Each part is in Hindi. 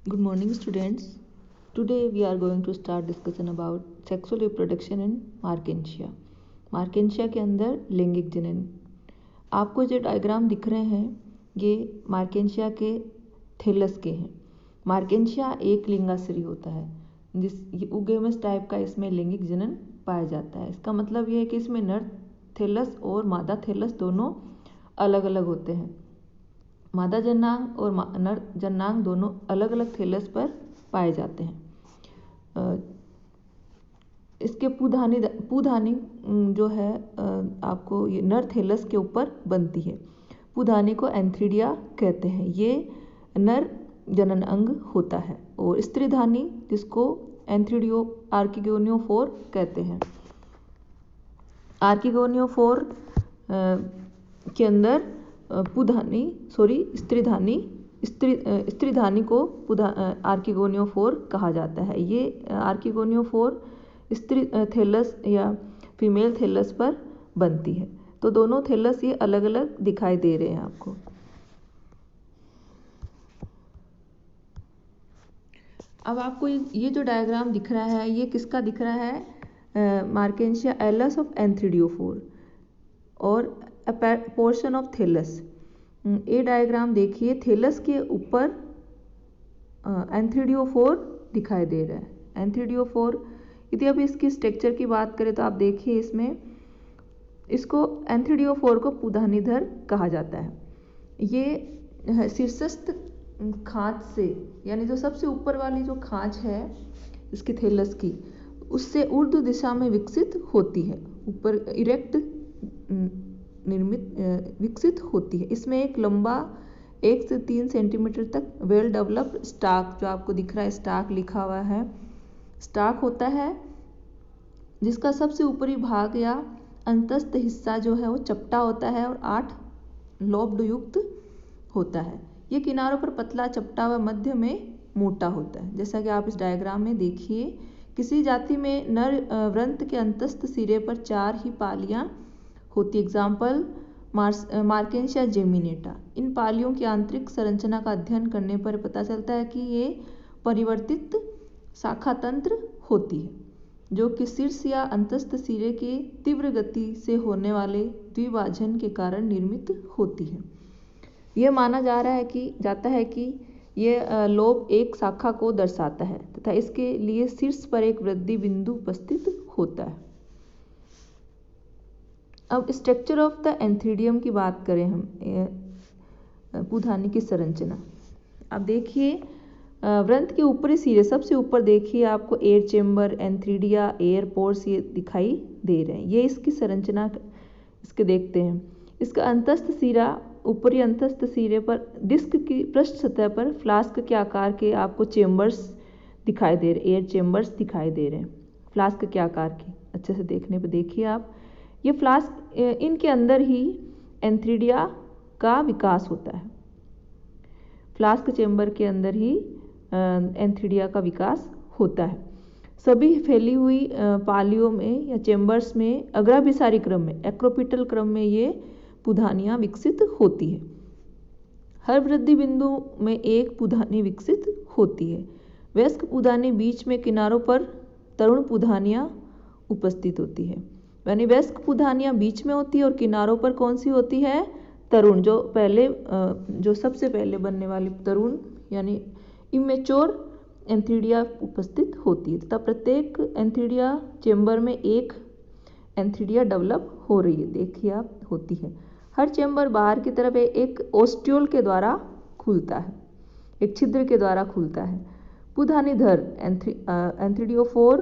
Good morning, students. Today we are going to start discussion about sexual reproduction in Markensia. Marchantia के अंदर लैंगिक जनन। आपको जो डायग्राम दिख रहे हैं ये मार्केंशिया के थैलस के हैं। मार्केंशिया एक लिंगाश्री होता है जिस उगेमस टाइप का इसमें लैंगिक जनन पाया जाता है। इसका मतलब ये है कि इसमें नर थैलस और मादा थैलस दोनों अलग अलग होते हैं। मादा जननांग और नर जननांग दोनों अलग अलग थैलस पर पाए जाते हैं। इसके पुधानी जो है आपको ये नर थैलस के ऊपर बनती है। पुधानी को एंथ्रीडिया कहते हैं। ये नर जनन अंग होता है और स्त्रीधानी जिसको एंथ्रीडियो आर्किगोनियोफोर कहते हैं। आर्किगोनियोफोर के अंदर स्त्रीधानी को आर्किगोनियोफोर कहा जाता है। ये आर्किगोनियोफोर स्त्री थैलस या फीमेल थैलस पर बनती है। तो दोनों थैलस ये अलग अलग दिखाई दे रहे हैं आपको। अब आपको ये जो डायग्राम दिख रहा है ये किसका दिख रहा है? मार्केंशिया एलस ऑफ एंथ्रीडियोफोर और पोर्शन ऑफ थैलस। ये डायग्राम देखिए, थैलस के ऊपर एंथ्रीडियोफोर दिखाई दे रहा है। एंथ्रीडियोफोर यदि अब इसकी स्ट्रक्चर की बात करें तो आप देखिए इसमें इसको एंथ्रीडियोफोर को पुधानीधर कहा जाता है। ये शीर्षस्थ खांच से यानी जो सबसे ऊपर वाली जो खांच है इसकी थैलस की उससे ऊर्ध्व दिशा में विकसित होती है, ऊपर इरेक्ट विकसित होती है। इसमें एक लंबा 1 से 3 सेंटीमीटर तक वेल डेवलप्ड स्टाक, जो आपको दिख रहा है स्टाक लिखा हुआ है, स्टाक होता है जिसका सबसे ऊपरी भाग या अंतस्थ हिस्सा जो है वो चपटा होता है और 8 लोब्ड युक्त होता है। ये किनारों पर पतला चपटा व मध्य में मोटा होता है। जैसा कि आप इस डायग्राम में देखिए, किसी जाति में नर वृंत के अंतस्थ सिरे पर 4 ही पालियां होती। Example Marchantia जेमिनेटा। इन पालियों की आंतरिक संरचना का अध्ययन करने पर पता चलता है कि ये परिवर्तित शाखा तंत्र होती है जो कि शीर्ष या अंतस्थ सिरे के तीव्र गति से होने वाले द्विभाजन के कारण निर्मित होती है। यह माना जाता है कि यह लोब एक शाखा को दर्शाता है तथा इसके लिए शीर्ष पर एक वृद्धि बिंदु उपस्थित होता है। अब स्ट्रक्चर ऑफ द एंथ्रीडियम की बात करें हम, पुधानी की संरचना। अब देखिए वृंत के ऊपरी सिरे सबसे ऊपर देखिए आपको air chamber, antheridia, air pores ये दिखाई दे रहे हैं। ये इसकी संरचना इसके देखते हैं। इसका अंतस्थ सिरा ऊपरी अंतस्थ सिरे पर डिस्क की पृष्ठ सतह पर फ्लास्क के आकार के आपको चेम्बर्स दिखाई दे रहे, एयर चेम्बर्स दिखाई दे रहे हैं फ्लास्क के आकार के। अच्छे से देखने पर देखिए आप, ये फ्लास्क इनके अंदर ही एंथ्रीडिया का विकास होता है। फ्लास्क चेम्बर के अंदर ही एंथ्रीडिया का विकास होता है। सभी फैली हुई पालियों में या चेम्बर्स में अग्राभिसारी क्रम में, एक्रोपिटल क्रम में ये पुधानियां विकसित होती है। हर वृद्धि बिंदु में एक पुधानी विकसित होती है। वयस्क पुधानी बीच में किनारों पर तरुण पुधानियां उपस्थित होती है। यानी वयस्क पुधानियां बीच में होती है और किनारों पर कौन सी होती है? तरुण, जो सबसे पहले बनने वाली तरुण यानी इमेच्योर एंथ्रीडिया उपस्थित होती है तथा प्रत्येक एंथ्रीडिया चेम्बर में एक एंथ्रीडिया डेवलप हो रही है, देखिए आप, होती है। हर चेम्बर बाहर की तरफ एक ओस्टियोल के द्वारा खुलता है, एक छिद्र के द्वारा खुलता है। पुधानीधर एंथ्रीडियोफोर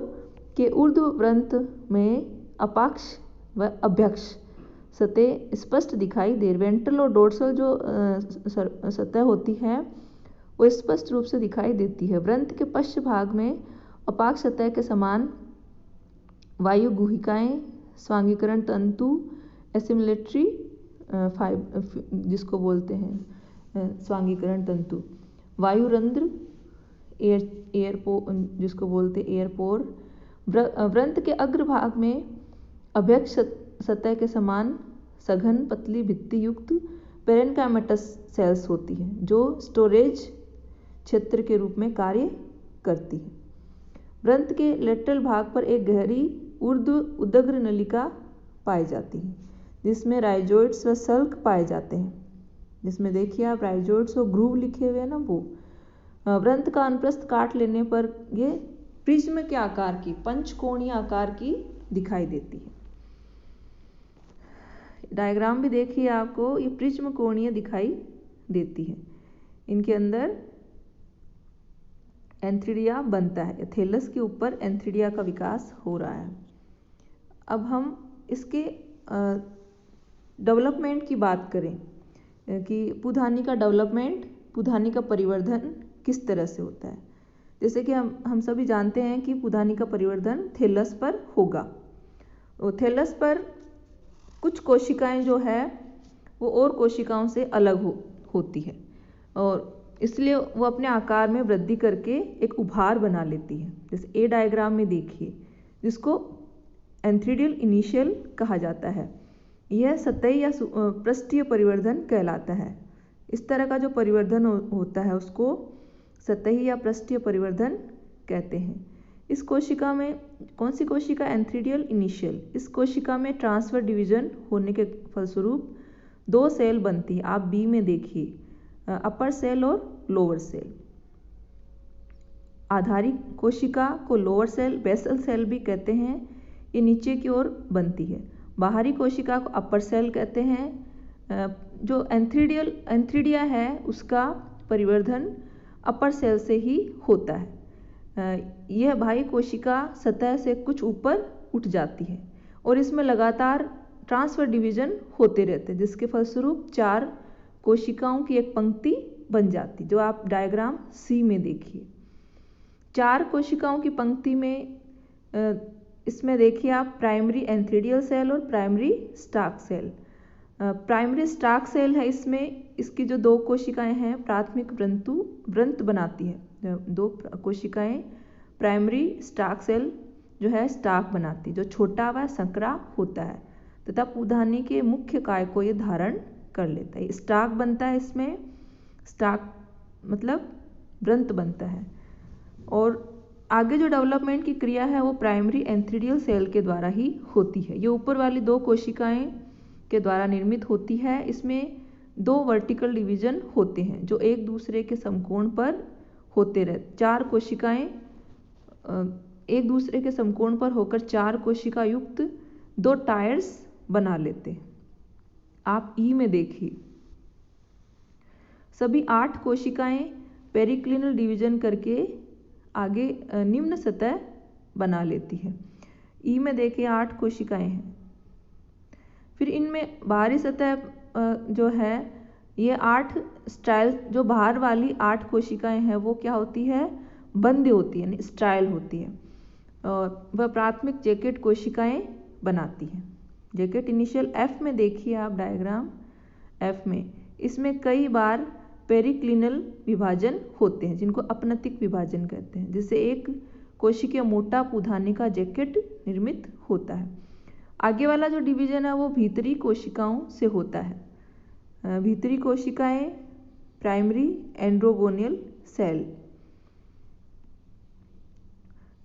के ऊर्ध्व वृंत में अपाक्ष व अभ्यक्ष सतह स्पष्ट दिखाई दे रही। वेंट्रल और डोर्सल जो सतह होती है वो स्पष्ट रूप से दिखाई देती है। वृंत के पश्च भाग में अपाक्ष सतह के समान वायु गुहिकाएं, स्वांगीकरण तंतु, एसिमुलेटरी जिसको बोलते हैं स्वांगीकरण तंतु, वायुरंध्र, जिसको बोलते हैं एयरपोर। वृंत के अग्रभाग में अभ्यक्ष सतह के समान सघन पतली भित्ति युक्त पेरेन्काइमेटस सेल्स होती है जो स्टोरेज क्षेत्र के रूप में कार्य करती है। वृंत के लेटरल भाग पर एक गहरी ऊर्ध्व उदग्र नलिका पाई जाती है जिसमें राइजोइड्स व सल्क पाए जाते हैं। जिसमें देखिए आप राइजोइड्स और ग्रूव लिखे हुए हैं ना, वो वृंत का अनुप्रस्थ काट लेने पर ये प्रिज्म के आकार की, पंचकोणीय आकार की दिखाई देती है। डायग्राम भी देखिए आपको, ये प्रिज्म कोणीय दिखाई देती है। इनके अंदर एंथ्रिडिया बनता है, थैलस के ऊपर एंथ्रिडिया का विकास हो रहा है। अब हम इसके डेवलपमेंट की बात करें कि पुधानी का डेवलपमेंट, पुधानी का परिवर्धन किस तरह से होता है। जैसे कि हम सभी जानते हैं कि पुधानी का परिवर्धन थैलस पर होगा। तो थैलस पर कुछ कोशिकाएं जो है वो और कोशिकाओं से अलग होती है और इसलिए वो अपने आकार में वृद्धि करके एक उभार बना लेती है। जैसे ए डायग्राम में देखिए, जिसको एंथ्रीडियल इनिशियल कहा जाता है। यह सतही या पृष्ठीय परिवर्धन कहलाता है। इस तरह का जो परिवर्धन होता है उसको सतही या पृष्ठीय परिवर्धन कहते हैं। इस कोशिका में, कौन सी कोशिका, एंथ्रीडियल इनिशियल, इस कोशिका में ट्रांसफर डिवीजन होने के फलस्वरूप दो सेल बनती है। आप बी में देखिए, अपर सेल और लोअर सेल। आधारिक कोशिका को लोअर सेल, बेसल सेल भी कहते हैं। ये नीचे की ओर बनती है। बाहरी कोशिका को अपर सेल कहते हैं। जो एंथ्रीडिया है उसका परिवर्धन अपर सेल से ही होता है। यह बाह्य कोशिका सतह से कुछ ऊपर उठ जाती है और इसमें लगातार ट्रांसफर डिवीजन होते रहते हैं, जिसके फलस्वरूप 4 कोशिकाओं की एक पंक्ति बन जाती, जो आप डायग्राम सी में देखिए। 4 कोशिकाओं की पंक्ति में इसमें देखिए आप प्राइमरी एंथ्रीडियल सेल और primary stalk cell. Primary stalk cell है, इसमें इसकी जो 2 कोशिकाएं हैं प्राथमिक वृंत बनाती है। 2 कोशिकाएं प्राइमरी स्टाक सेल जो है स्टाक बनाती है, जो छोटा व संकरा होता है तथा पुधानी के मुख्य काय को ये धारण कर लेता है। स्टाक बनता है, इसमें स्टाक मतलब वृंत बनता है। और आगे जो डेवलपमेंट की क्रिया है वो प्राइमरी एंथ्रीडियल सेल के द्वारा ही होती है। ये ऊपर वाली 2 कोशिकाएं के द्वारा निर्मित होती है। इसमें 2 वर्टिकल डिवीजन होते हैं जो एक दूसरे के समकोण पर होते रहते। 4 कोशिकाएं एक दूसरे के समकोण पर होकर 4 कोशिका युक्त 2 टायर्स बना लेते हैं। आप ई में देखिए, सभी 8 कोशिकाएं पेरिक्लिनल डिवीजन करके आगे निम्न सतह बना लेती है। ई में देखिए 8 कोशिकाएं हैं। फिर इनमें बाहरी सतह जो है ये 8 स्टाइल, जो बाहर वाली 8 कोशिकाएं हैं वो क्या होती है, बंद होती है, स्टाइल होती है और वह प्राथमिक जैकेट कोशिकाएं बनाती है। जैकेट इनिशियल एफ में देखिए आप डायग्राम एफ में, इसमें कई बार पेरिक्लिनल विभाजन होते हैं जिनको अपनतिक विभाजन कहते हैं, जिससे एक कोशिकीय मोटा पुधानी का जैकेट निर्मित होता है। आगे वाला जो डिवीजन है वो भीतरी कोशिकाओं से होता है। भीतरी कोशिकाएं प्राइमरी एंड्रोगोनियल सेल।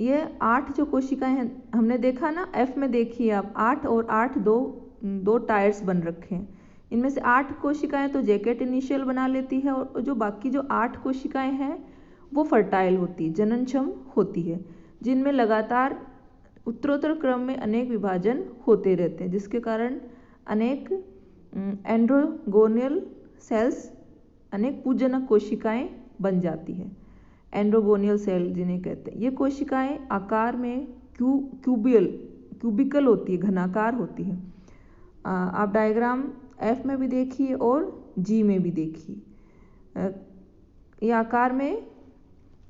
ये 8 जो कोशिकाएं हैं हमने देखा ना, एफ में देखिए आप 8 और 8 दो टायर्स बन रखे हैं। इनमें से 8 कोशिकाएं तो जैकेट इनिशियल बना लेती है और जो बाकी जो 8 कोशिकाएं हैं वो फर्टाइल होती है, जननक्षम होती है, जिनमें लगातार उत्तरोत्तर क्रम में अनेक विभाजन होते रहते हैं, जिसके कारण अनेक एंड्रोगोनियल सेल्स, अनेक पूजनक कोशिकाएं बन जाती है। एंड्रोगोनियल सेल जिन्हें कहते हैं, ये कोशिकाएं आकार में क्यूबिकल होती है, घनाकार होती है। आप डायग्राम एफ में भी देखिए और जी में भी देखिए, ये आकार में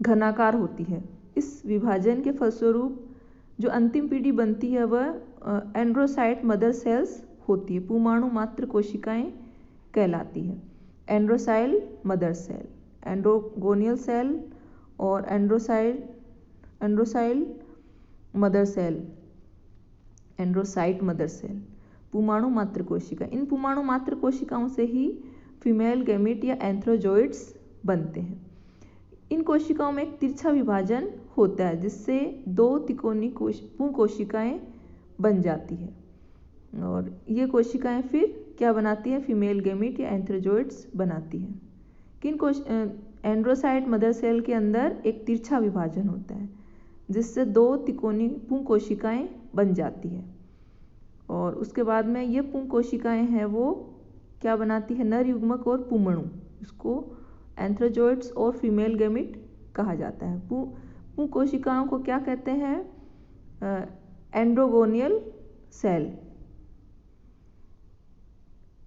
घनाकार होती है। इस विभाजन के फलस्वरूप जो अंतिम पीढ़ी बनती है वह एंड्रोसाइट मदर सेल्स होती है, पुमाणु मात्र कोशिकाएं कहलाती है। एंड्रोसाइल मदर सेल, एंड्रोगोनियल सेल और एंड्रोसाइल मदर सेल, एंड्रोसाइट मदर सेल, पुमाणु मात्र कोशिका। इन पुमाणु मात्र कोशिकाओं से ही फीमेल गैमीट या एंथ्रोजोइड्स बनते हैं। इन कोशिकाओं में एक तिरछा विभाजन होता है जिससे दो तिकोनी पुंग कोशिकाएं बन जाती है और ये कोशिकाएं फिर क्या बनाती हैं, फीमेल गैमीट या एंथ्रोजोइड्स बनाती हैं। एंड्रोसाइट मदर सेल के अंदर एक तिरछा विभाजन होता है जिससे दो तिकोनी पुंग कोशिकाएं बन जाती है और उसके बाद में ये पुंग कोशिकाएं हैं वो क्या बनाती है, नर युग्मक और पुंमणु। इसको एंथ्रोजोइड्स और फीमेल गैमीट कहा जाता है। पुंग कोशिकाओं को क्या कहते हैं, एंड्रोगोनियल सेल।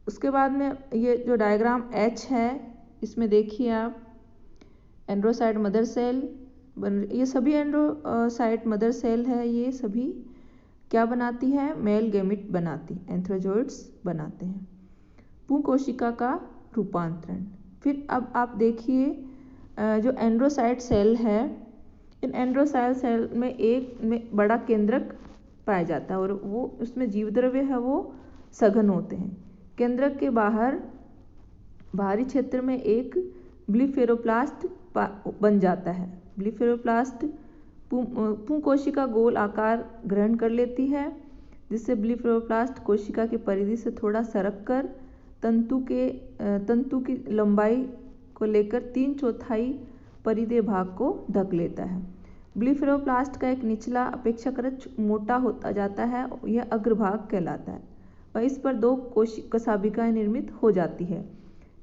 उसके बाद में ये जो डायग्राम H है इसमें देखिए आप, एंड्रोसाइट मदर सेल ये सभी एंड्रोसाइट मदर सेल है, ये सभी क्या बनाती है, मेल गैमीट बनाती, एंथ्रोजोइड्स बनाते हैं। पुंग कोशिका का रूपांतरण। फिर अब आप देखिए जो एंड्रोसाइट सेल है, इन एंड्रोसाइट सेल में एक बड़ा केंद्रक पाया जाता है और वो उसमें जीवद्रव्य है वो सघन होते हैं। केंद्रक के बाहरी क्षेत्र में एक ब्लीफेरोप्लास्ट बन जाता है। ब्लीफेरोप्लास्ट पुंग कोशिका गोल आकार ग्रहण कर लेती है जिससे ब्लीफेरोप्लास्ट कोशिका की परिधि से थोड़ा सरक कर तंतु की लंबाई को लेकर 3/4 परिधीय भाग को ढक लेता है। ब्लीफेरोप्लास्ट का एक निचला अपेक्षाकृत मोटा होता जाता है, यह अग्रभाग कहलाता है और इस पर दो कशाभिकाएं निर्मित हो जाती है।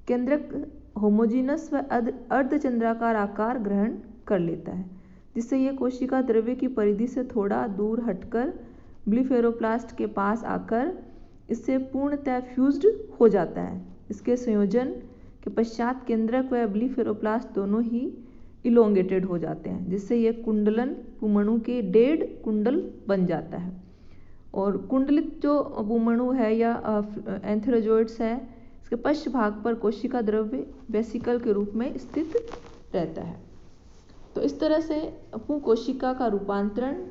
केंद्रक होमोजीनस व अर्धचंद्राकार आकार ग्रहण कर लेता है जिससे यह कोशिका द्रव्य की परिधि से थोड़ा दूर हटकर ब्लीफेरोप्लास्ट के पास आकर इससे पूर्णतः फ्यूज्ड हो जाता है। इसके संयोजन के पश्चात केंद्रक व ब्लीफेरोप्लास्ट दोनों ही इलोंगेटेड हो जाते हैं जिससे यह कुंडलन पुंमणु के 1.5 कुंडल बन जाता है। और कुंडलित जो पुंमणु है या एंथ्रोजोइड्स है, इसके पश्च भाग पर कोशिका द्रव्य वेसिकल के रूप में स्थित रहता है। तो इस तरह से पुंग कोशिका का रूपांतरण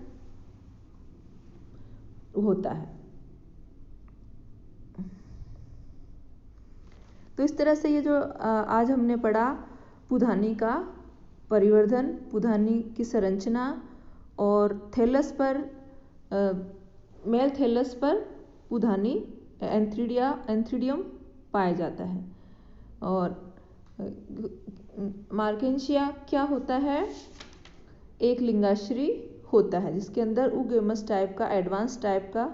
होता है। तो इस तरह से ये जो आज हमने पढ़ा पुधानी का परिवर्धन, पुधानी की संरचना और थैलस पर मेल थैलस पर पुधानी एंथ्रीडियम पाया जाता है। और मार्केंशिया क्या होता है, एक लिंगाश्री होता है जिसके अंदर उगेमस टाइप का, एडवांस टाइप का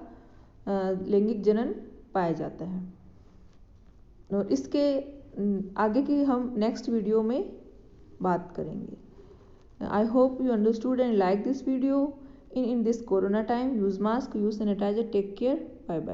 लैंगिक जनन पाया जाता है। और इसके आगे की हम नेक्स्ट वीडियो में बात करेंगे। I hope you understood and like this video. In this corona time, use mask, use sanitizer, take care, bye bye.